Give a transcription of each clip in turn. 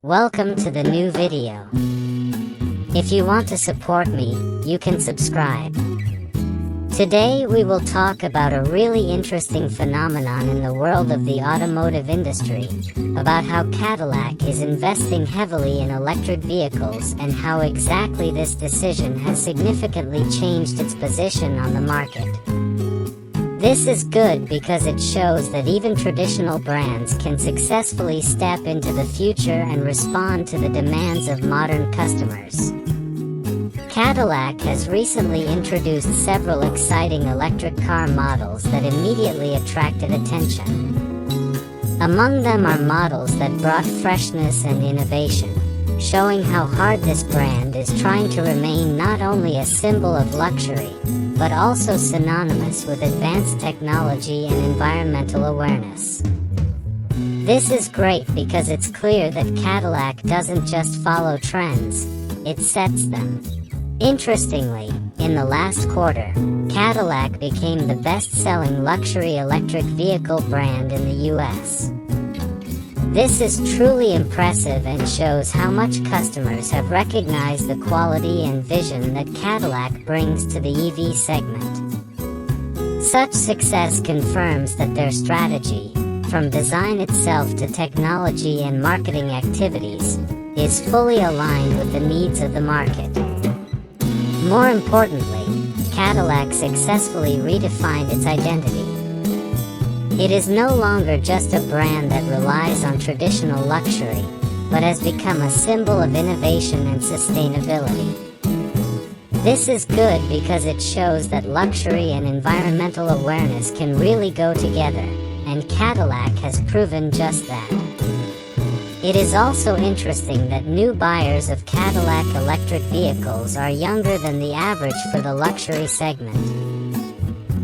Welcome to the new video. If you want to support me, you can subscribe. Today we will talk about a really interesting phenomenon in the world of the automotive industry, about how Cadillac is investing heavily in electric vehicles and how exactly this decision has significantly changed its position on the market. This is good because it shows that even traditional brands can successfully step into the future and respond to the demands of modern customers. Cadillac has recently introduced several exciting electric car models that immediately attracted attention. Among them are models that brought freshness and innovation, showing how hard this brand is trying to remain not only a symbol of luxury, but also synonymous with advanced technology and environmental awareness. This is great because it's clear that Cadillac doesn't just follow trends, it sets them. Interestingly, in the last quarter, Cadillac became the best-selling luxury electric vehicle brand in the US. This is truly impressive and shows how much customers have recognized the quality and vision that Cadillac brings to the EV segment. Such success confirms that their strategy, from design itself to technology and marketing activities, is fully aligned with the needs of the market. More importantly, Cadillac successfully redefined its identity. It is no longer just a brand that relies on traditional luxury, but has become a symbol of innovation and sustainability. This is good because it shows that luxury and environmental awareness can really go together, and Cadillac has proven just that. It is also interesting that new buyers of Cadillac electric vehicles are younger than the average for the luxury segment.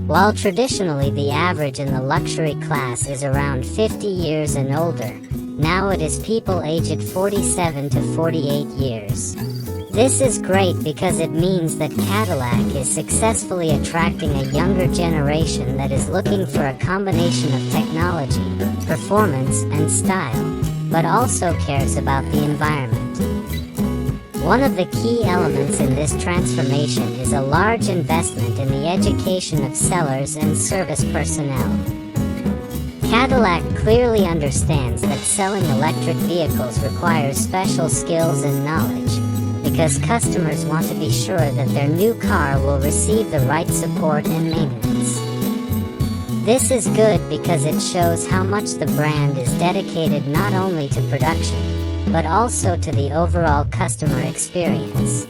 While traditionally the average in the luxury class is around 50 years and older, now it is people aged 47 to 48 years. This is great because it means that Cadillac is successfully attracting a younger generation that is looking for a combination of technology, performance, and style, but also cares about the environment. One of the key elements in this transformation is a large investment in the education of sellers and service personnel. Cadillac clearly understands that selling electric vehicles requires special skills and knowledge, because customers want to be sure that their new car will receive the right support and maintenance. This is good because it shows how much the brand is dedicated not only to production, but also to the overall customer experience.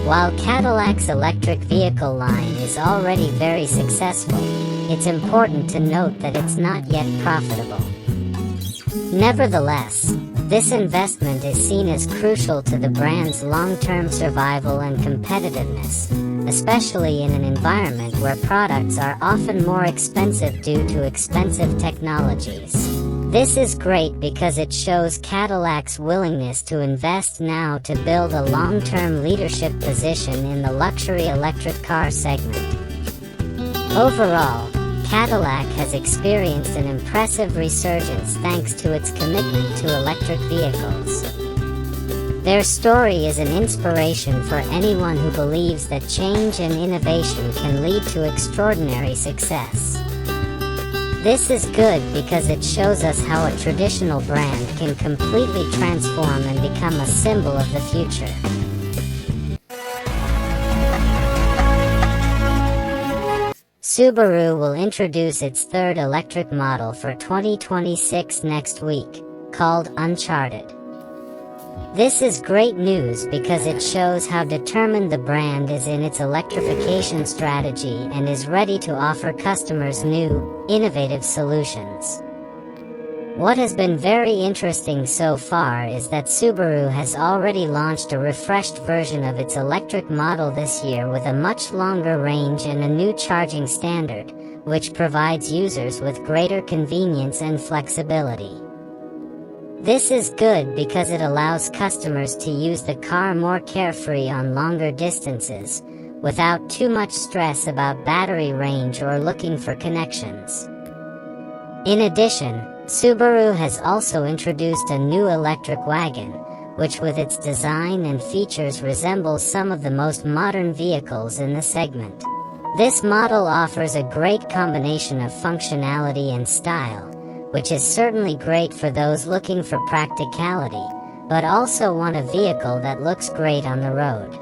While Cadillac's electric vehicle line is already very successful, it's important to note that it's not yet profitable. Nevertheless, this investment is seen as crucial to the brand's long-term survival and competitiveness, especially in an environment where products are often more expensive due to expensive technologies. This is great because it shows Cadillac's willingness to invest now to build a long-term leadership position in the luxury electric car segment. Overall, Cadillac has experienced an impressive resurgence thanks to its commitment to electric vehicles. Their story is an inspiration for anyone who believes that change and innovation can lead to extraordinary success. This is good because it shows us how a traditional brand can completely transform and become a symbol of the future. Subaru will introduce its third electric model for 2026 next week, called Uncharted. This is great news because it shows how determined the brand is in its electrification strategy and is ready to offer customers new, innovative solutions. What has been very interesting so far is that Subaru has already launched a refreshed version of its electric model this year with a much longer range and a new charging standard, which provides users with greater convenience and flexibility. This is good because it allows customers to use the car more carefree on longer distances, without too much stress about battery range or looking for connections. In addition, Subaru has also introduced a new electric wagon, which with its design and features resembles some of the most modern vehicles in the segment. This model offers a great combination of functionality and style, which is certainly great for those looking for practicality, but also want a vehicle that looks great on the road.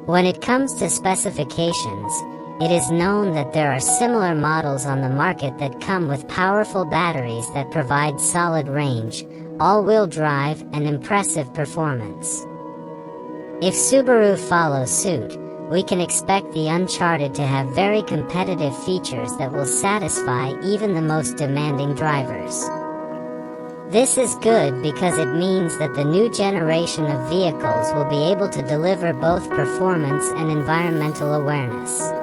When it comes to specifications, it is known that there are similar models on the market that come with powerful batteries that provide solid range, all-wheel drive, and impressive performance. If Subaru follows suit, we can expect the Uncharted to have very competitive features that will satisfy even the most demanding drivers. This is good because it means that the new generation of vehicles will be able to deliver both performance and environmental awareness.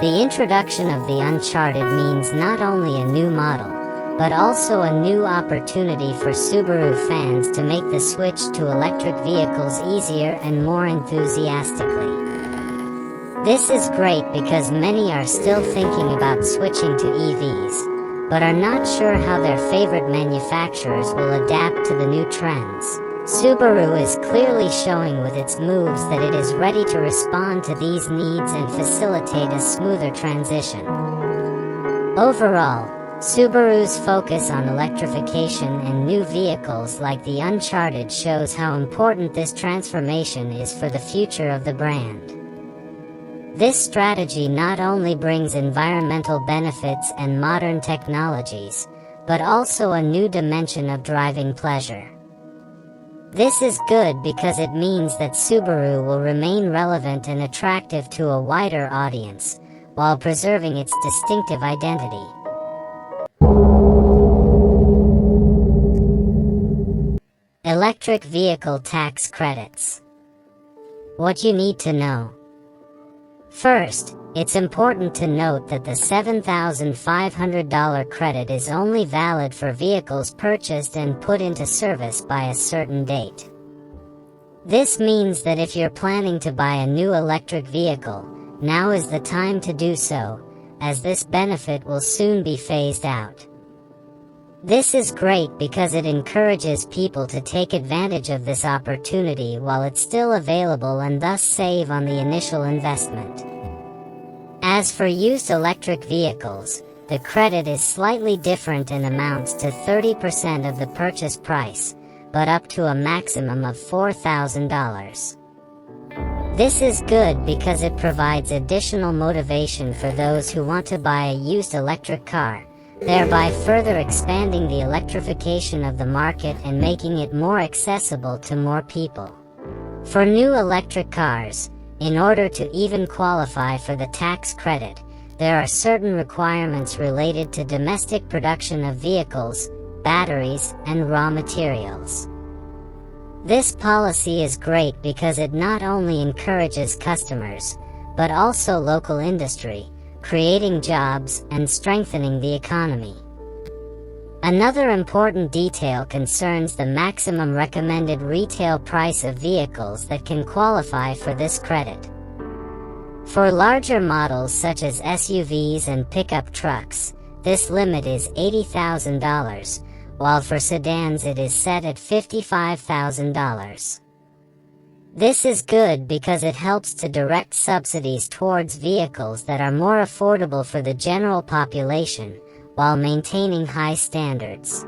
The introduction of the Uncharted means not only a new model, but also a new opportunity for Subaru fans to make the switch to electric vehicles easier and more enthusiastically. This is great because many are still thinking about switching to EVs, but are not sure how their favorite manufacturers will adapt to the new trends. Subaru is clearly showing with its moves that it is ready to respond to these needs and facilitate a smoother transition. Overall, Subaru's focus on electrification and new vehicles like the Uncharted shows how important this transformation is for the future of the brand. This strategy not only brings environmental benefits and modern technologies, but also a new dimension of driving pleasure. This is good because it means that Subaru will remain relevant and attractive to a wider audience, while preserving its distinctive identity. Electric vehicle tax credits. What you need to know. First, it's important to note that the $7,500 credit is only valid for vehicles purchased and put into service by a certain date. This means that if you're planning to buy a new electric vehicle, now is the time to do so, as this benefit will soon be phased out. This is great because it encourages people to take advantage of this opportunity while it's still available and thus save on the initial investment. As for used electric vehicles, the credit is slightly different and amounts to 30% of the purchase price, but up to a maximum of $4,000. This is good because it provides additional motivation for those who want to buy a used electric car, thereby further expanding the electrification of the market and making it more accessible to more people. For new electric cars, in order to even qualify for the tax credit, there are certain requirements related to domestic production of vehicles, batteries, and raw materials. This policy is great because it not only encourages customers, but also local industry, creating jobs and strengthening the economy. Another important detail concerns the maximum recommended retail price of vehicles that can qualify for this credit. For larger models such as SUVs and pickup trucks, this limit is $80,000, while for sedans it is set at $55,000. This is good because it helps to direct subsidies towards vehicles that are more affordable for the general population, while maintaining high standards.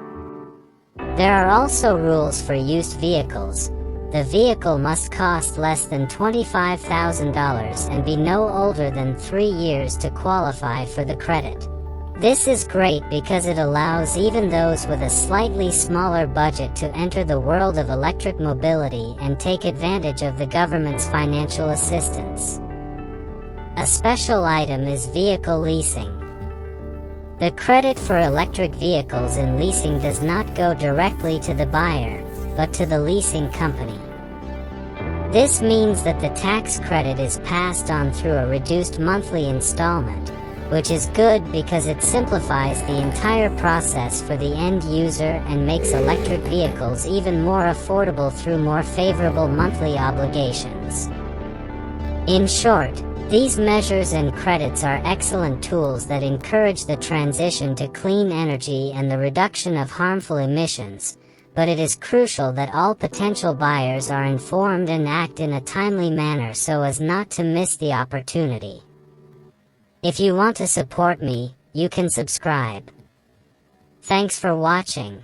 There are also rules for used vehicles. The vehicle must cost less than $25,000 and be no older than 3 years to qualify for the credit. This is great because it allows even those with a slightly smaller budget to enter the world of electric mobility and take advantage of the government's financial assistance. A special item is vehicle leasing. The credit for electric vehicles in leasing does not go directly to the buyer, but to the leasing company. This means that the tax credit is passed on through a reduced monthly installment, which is good because it simplifies the entire process for the end user and makes electric vehicles even more affordable through more favorable monthly obligations. In short, These measures and credits are excellent tools that encourage the transition to clean energy and the reduction of harmful emissions, but it is crucial that all potential buyers are informed and act in a timely manner so as not to miss the opportunity. If you want to support me, you can subscribe. Thanks for watching.